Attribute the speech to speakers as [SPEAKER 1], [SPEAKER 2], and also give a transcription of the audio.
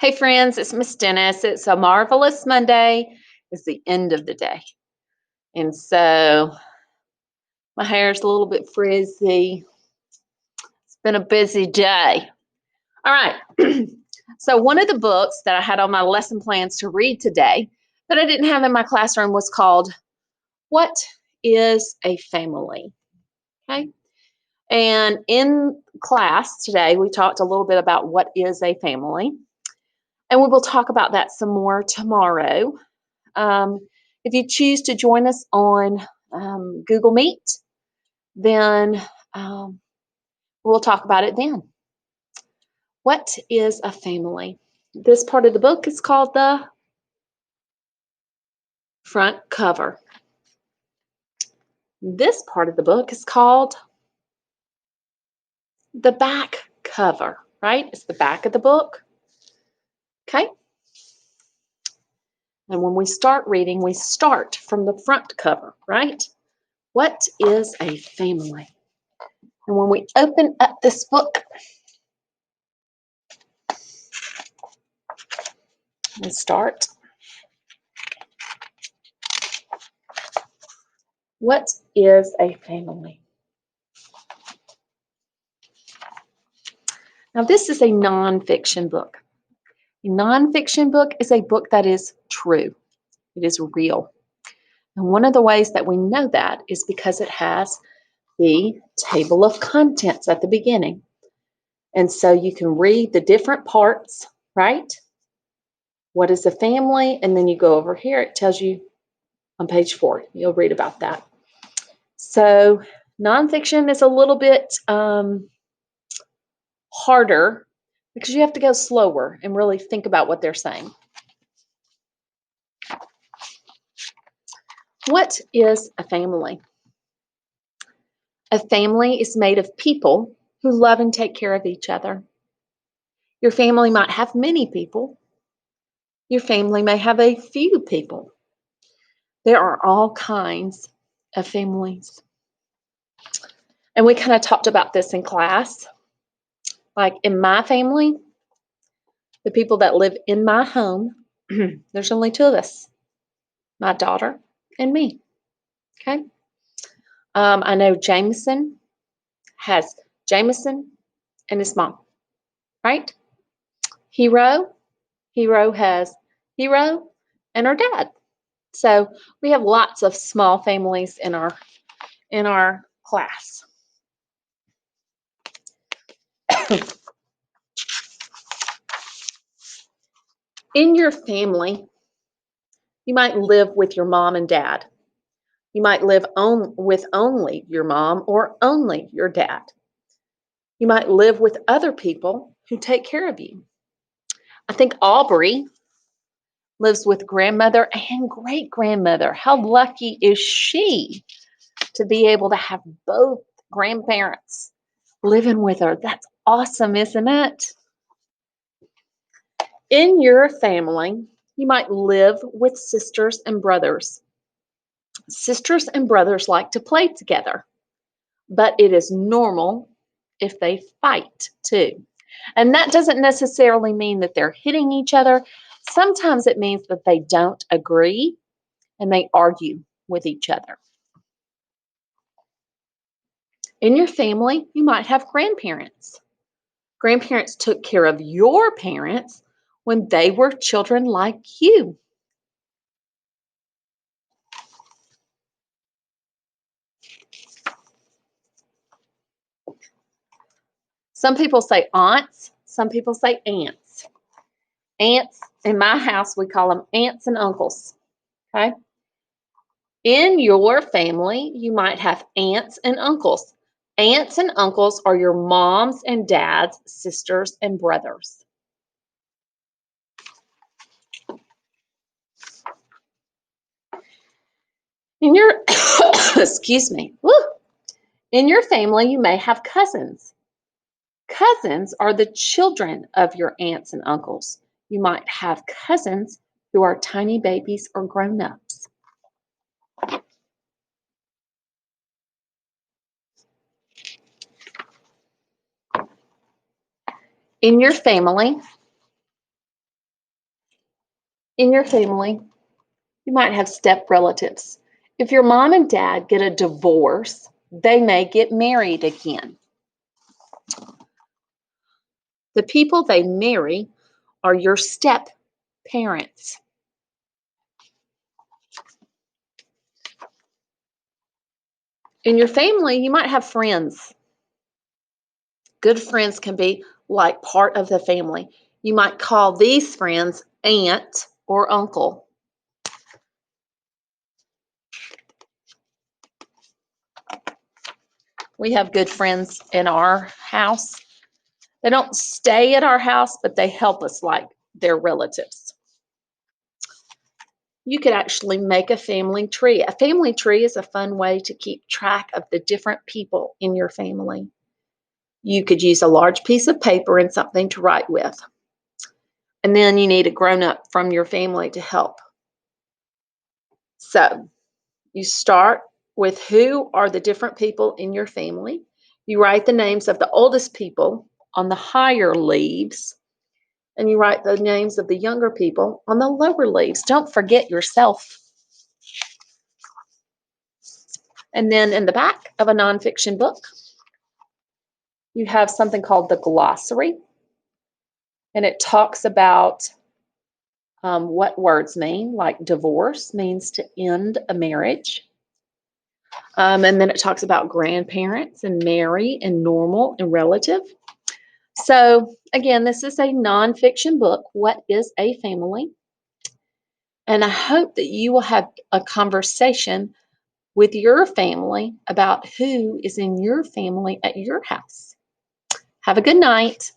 [SPEAKER 1] Hey friends, it's Miss Dennis. It's a marvelous Monday. It's the end of the day. And so my hair's a little bit frizzy. It's been a busy day. All right. So one of the books that I had on my lesson plans to read today that I didn't have in my classroom was called What is a Family? Okay. And in class today, we talked a little bit about what is a family. And we will talk about that some more tomorrow. Um, if you choose to join us on Google Meet, then we'll talk about it then. What is a family? This part of the book is called the front cover. This part of the book is called the back cover, right? It's the back of the book. Okay. And when we start reading, we start from the front cover, right? What is a family? And when we open up this book, we start. What is a family? Now, this is a nonfiction book. A nonfiction book is a book that is true. It is real. And one of the ways that we know that is because it has the table of contents at the beginning. And so you can read the different parts, right? What is a family? And then you go over here, it tells you on page 4. You'll read about that. So nonfiction is a little bit harder because you have to go slower and really think about what they're saying. What is a family? A family is made of people who love and take care of each other. Your family might have many people. Your family may have a few people. There are all kinds of families. And we kind of talked about this in class. Like in my family, the people that live in my home, there's only 2 of us, my daughter and me. Okay. I know Jameson has Jameson and his mom, right? Hero has Hero and her dad. So we have lots of small families in our class. In your family, you might live with your mom and dad. You might live with only your mom or only your dad. You might live with other people who take care of you. I think Aubrey lives with grandmother and great grandmother. How lucky is she to be able to have both grandparents living with her? That's awesome, isn't it? In your family, you might live with sisters and brothers. Sisters and brothers like to play together, but it is normal if they fight too. And that doesn't necessarily mean that they're hitting each other. Sometimes it means that they don't agree and they argue with each other. In your family, you might have grandparents. Grandparents took care of your parents when they were children like you. Some people say aunts, some people say aunts. Aunts, in my house, we call them aunts and uncles. Okay? In your family, you might have aunts and uncles. Aunts and uncles are your moms and dads, sisters and brothers. In your, excuse me, woo. In your family, you may have cousins. Cousins are the children of your aunts and uncles. You might have cousins who are tiny babies or grown-ups. In your family, In your family, you might have step relatives. If your mom and dad get a divorce, they may get married again. The people they marry are your step parents. In your family, you might have friends. Good friends can be like part of the family. You might call these friends aunt or uncle. We have good friends in our house. They don't stay at our house, but they help us like their relatives. You could actually make a family tree. A family tree is a fun way to keep track of the different people in your family. You could use a large piece of paper and something to write with. And then you need a grown up from your family to help. So you start with who are the different people in your family. You write the names of the oldest people on the higher leaves, and you write the names of the younger people on the lower leaves. Don't forget yourself. And then in the back of a nonfiction book, you have something called the glossary, and it talks about what words mean, like divorce means to end a marriage. And then it talks about grandparents and marry and normal and relative. So again, this is a nonfiction book, What is a Family? And I hope that you will have a conversation with your family about who is in your family at your house. Have a good night.